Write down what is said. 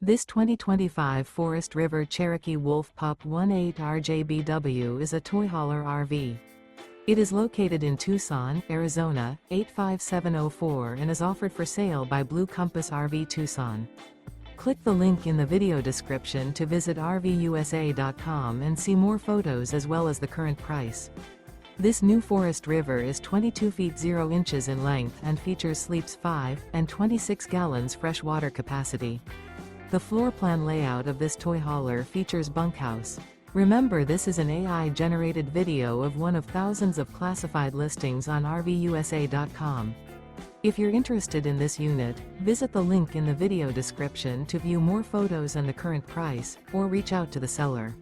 This 2025 Forest River Cherokee Wolf Pup 18 RJBW is a toy hauler RV. It is located in Tucson, Arizona, 85704 and is offered for sale by Blue Compass RV Tucson. Click the link in the video description to visit RVUSA.com and see more photos as well as the current price. This new Forest River is 22 feet 0 inches in length and features sleeps 5 and 26 gallons fresh water capacity. The floor plan layout of this toy hauler features bunkhouse. Remember, this is an AI-generated video of one of thousands of classified listings on RVUSA.com. If you're interested in this unit, visit the link in the video description to view more photos and the current price, or reach out to the seller.